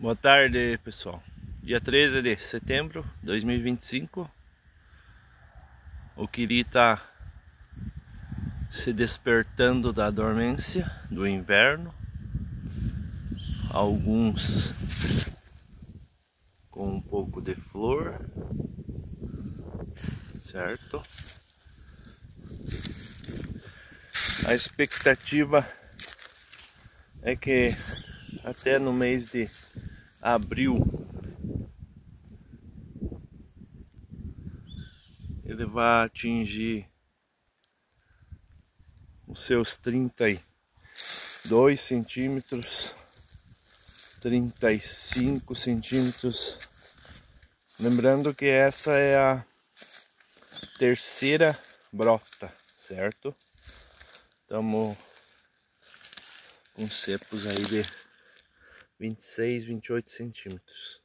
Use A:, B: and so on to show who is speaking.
A: Boa tarde, pessoal. Dia 13 de setembro de 2025. O Quiri tá se despertando da dormência do inverno. Alguns com um pouco de flor, certo? A expectativa é que até no mês de abril ele vai atingir os seus 32 centímetros, 35 centímetros. Lembrando que essa é a terceira brota, certo? Estamos com cepos aí de 26, 28 centímetros.